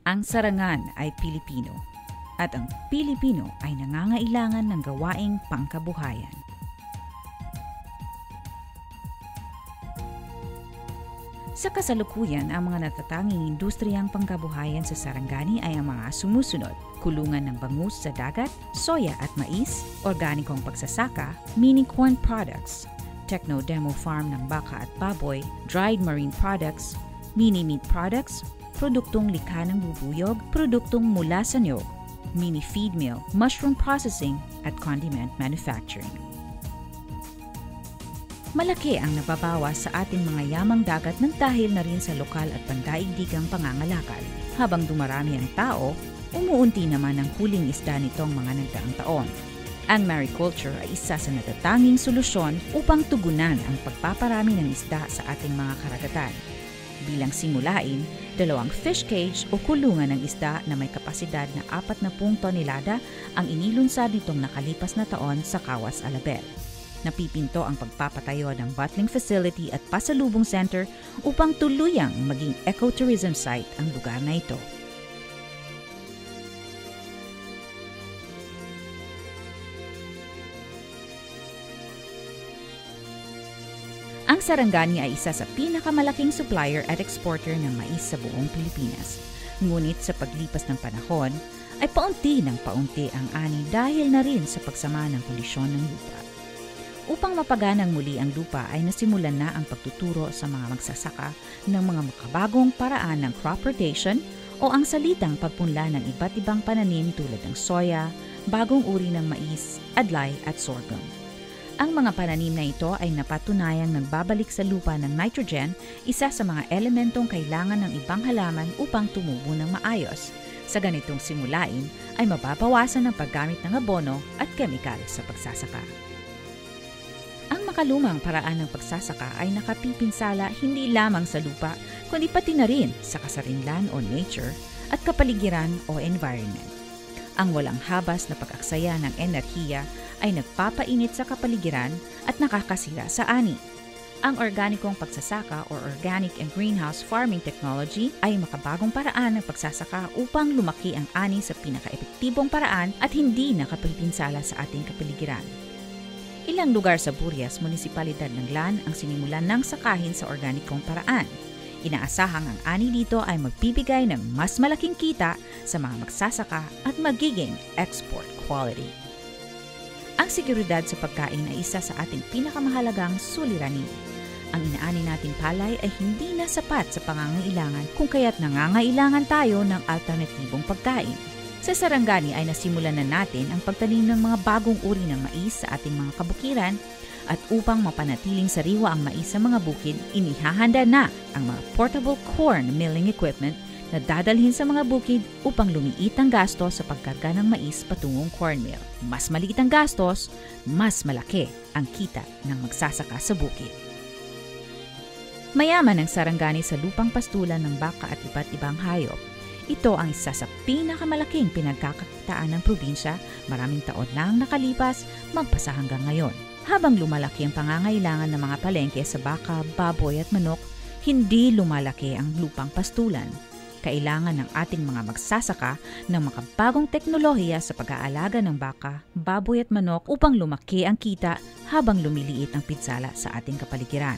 Ang sarangan ay Pilipino at ang Pilipino ay nangangailangan ng gawaing pangkabuhayan. Sa kasalukuyan, ang mga natatanging industriyang pangkabuhayan sa Sarangani ay ang mga sumusunod: kulungan ng bangus sa dagat, soya at mais, organikong pagsasaka, mini corn products, techno-demo farm ng baka at baboy, dried marine products, mini meat products, produktong likha ng bubuyog, produktong mula sa niyog, mini feed mill, mushroom processing at condiment manufacturing. Malaki ang nababawas sa ating mga yamang dagat ng dahil na rin sa lokal at pandaigdigang pangangalakal. Habang dumarami ang tao, umuunti naman ang huling isda nitong mga nagdaang taon. Ang mariculture ay isa sa natatanging solusyon upang tugunan ang pagpaparami ng isda sa ating mga karagatan. Bilang simulain, 2 fish cage o kulungan ng isda na may kapasidad na 40 tonelada ang inilunsad nitong nakalipas na taon sa Kawas, Alabel. Napipinto ang pagpapatayo ng bottling facility at pasalubong center upang tuluyang maging ecotourism site ang lugar na ito. Ang Sarangani ay isa sa pinakamalaking supplier at exporter ng mais sa buong Pilipinas. Ngunit sa paglipas ng panahon, ay paunti ng paunti ang ani dahil na rin sa pagsama ng kondisyon ng lupa. Upang mapaganang muli ang lupa ay nasimulan na ang pagtuturo sa mga magsasaka ng mga makabagong paraan ng crop rotation o ang salitang pagpunla ng iba't ibang pananim tulad ng soya, bagong uri ng mais, adlay at sorghum. Ang mga pananim na ito ay napatunayang nagbabalik sa lupa ng nitrogen, isa sa mga elementong kailangan ng ibang halaman upang tumubo ng maayos. Sa ganitong simulain ay mababawasan ang paggamit ng abono at kemikal sa pagsasaka. Ang makalumang paraan ng pagsasaka ay nakapipinsala hindi lamang sa lupa, kundi pati na rin sa kasarinlan o nature at kapaligiran o environment. Ang walang habas na pag-aksaya ng enerhiya ay nagpapainit sa kapaligiran at nakakasira sa ani. Ang organikong pagsasaka o organic and greenhouse farming technology ay makabagong paraan ng pagsasaka upang lumaki ang ani sa pinaka-epektibong paraan at hindi nakapipinsala sa ating kapaligiran. Ilang lugar sa Burias, Munisipalidad ng Lan ang sinimulan ng sakahin sa organikong paraan. Inaasahang ang ani dito ay magbibigay ng mas malaking kita sa mga magsasaka at magiging export quality. Ang seguridad sa pagkain ay isa sa ating pinakamahalagang suliranin. Ang inaani nating palay ay hindi na sapat sa pangangailangan kung kaya't nangangailangan tayo ng alternatibong pagkain. Sa Sarangani ay nasimulan na natin ang pagtanim ng mga bagong uri ng mais sa ating mga kabukiran at upang mapanatiling sariwa ang mais sa mga bukid, inihahanda na ang mga portable corn milling equipment na dadalhin sa mga bukid upang lumiit ang gastos sa pagkarga ng mais patungong corn mill. Mas maliit ang gastos, mas malaki ang kita ng magsasaka sa bukid. Mayaman ang Sarangani sa lupang pastulan ng baka at iba't ibang hayop. Ito ang isa sa pinakamalaking pinagkakakitaan ng probinsya, maraming taon na ang nakalipas, magpasa hanggang ngayon. Habang lumalaki ang pangangailangan ng mga palengke sa baka, baboy at manok, hindi lumalaki ang lupang pastulan. Kailangan ng ating mga magsasaka ng makabagong teknolohiya sa pag-aalaga ng baka, baboy at manok upang lumaki ang kita habang lumiliit ang pinsala sa ating kapaligiran.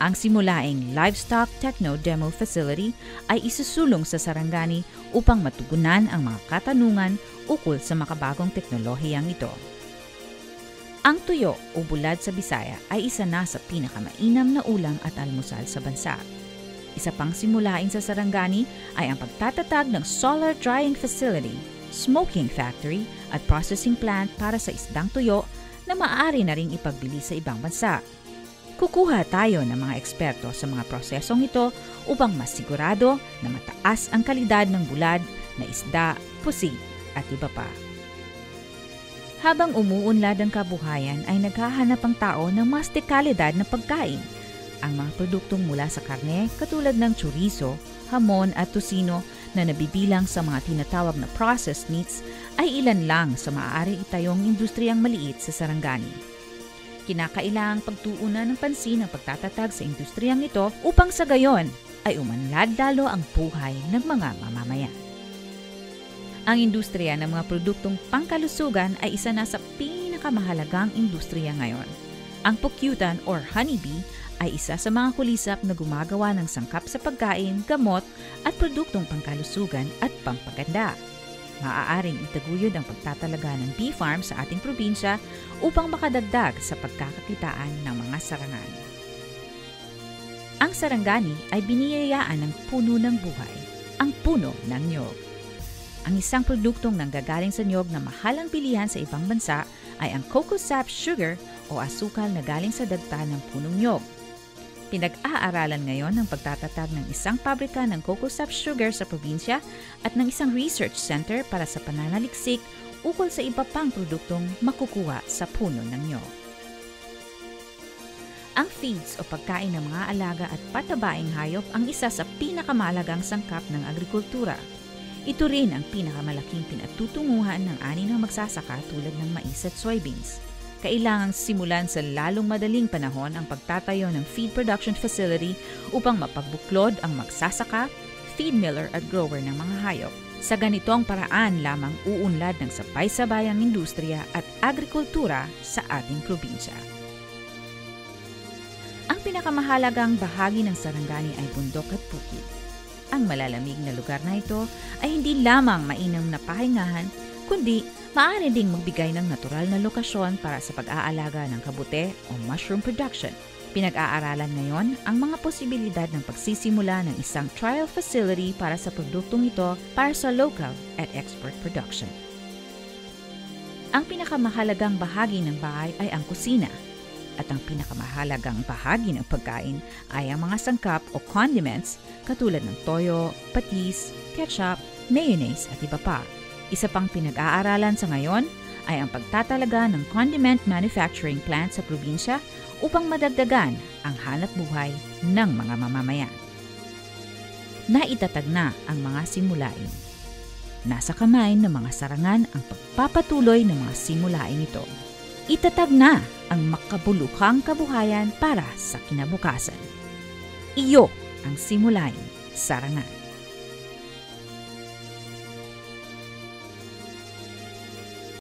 Ang simulaing Livestock Techno Demo Facility ay isusulong sa Sarangani upang matugunan ang mga katanungan ukol sa makabagong teknolohiyang ito. Ang tuyo o bulad sa Bisaya ay isa na sa pinakamainam na ulam at almusal sa bansa. Isa pang simulain sa Sarangani ay ang pagtatatag ng solar drying facility, smoking factory at processing plant para sa isdang tuyo na maaari na ring ipagbili sa ibang bansa. Kukuha tayo ng mga eksperto sa mga prosesong ito upang masigurado na mataas ang kalidad ng bulad na isda, pusit at iba pa. Habang umuunlad ang kabuhayan ay naghahanap ang tao ng mas dekalidad na pagkain. Ang mga produktong mula sa karne katulad ng chorizo, hamon at tocino na nabibilang sa mga tinatawag na processed meats ay ilan lang sa maaari itayong industriyang maliit sa Sarangani. Kinakailangang pagtuunan ng pansin ang pagtatatag sa industriyang ito upang sa gayon ay umanlad lalo ang buhay ng mga mamamayan. Ang industriya ng mga produktong pangkalusugan ay isa na sa pinakamahalagang industriya ngayon. Ang pukyutan or honeybee ay isa sa mga kulisap na gumagawa ng sangkap sa pagkain, gamot at produktong pangkalusugan at pampaganda. Maaaring itaguyod ang pagtatalaga ng bee farm sa ating probinsya upang makadagdag sa pagkakakitaan ng mga sarangan. Ang sarangani ay biniyayaan ng puno ng buhay, ang puno ng niyog. Ang isang produktong nanggagaling sa niyog na mahalang bilihan sa ibang bansa ay ang cocoa sap sugar o asukal na galing sa dagta ng punong niyog. Pinag-aaralan ngayon ang pagtatatag ng isang pabrika ng cocoa sap sugar sa probinsya at ng isang research center para sa pananaliksik ukol sa iba pang produktong makukuha sa puno ng niyog. Ang feeds o pagkain ng mga alaga at patabaing hayop ang isa sa pinakamahalagang sangkap ng agrikultura. Ito rin ang pinakamalaking pinatutunguhan ng ani ng magsasaka tulad ng mais at soybeans. Kailangang simulan sa lalong madaling panahon ang pagtatayo ng feed production facility upang mapagbuklod ang magsasaka, feed miller at grower ng mga hayop. Sa ganitong paraan lamang uunlad ng sabay-sabayang industriya at agrikultura sa ating probinsya. Ang pinakamahalagang bahagi ng Sarangani ay bundok at bukid. Ang malalamig na lugar na ito ay hindi lamang mainam na pahingahan, kundi maaari ding magbigay ng natural na lokasyon para sa pag-aalaga ng kabute o mushroom production. Pinag-aaralan ngayon ang mga posibilidad ng pagsisimula ng isang trial facility para sa produktong ito para sa local at export production. Ang pinakamahalagang bahagi ng bahay ay ang kusina. At ang pinakamahalagang bahagi ng pagkain ay ang mga sangkap o condiments katulad ng toyo, patis, ketchup, mayonnaise at iba pa. Isa pang pinag-aaralan sa ngayon ay ang pagtatalaga ng condiment manufacturing plant sa probinsya upang madagdagan ang hanapbuhay ng mga mamamayan. Naitatag na ang mga simulain. Nasa kamay ng mga sarangan ang pagpapatuloy ng mga simulain ito. Itatag na ang makabuluhang kabuhayan para sa kinabukasan. Iyo ang simulain sarangan.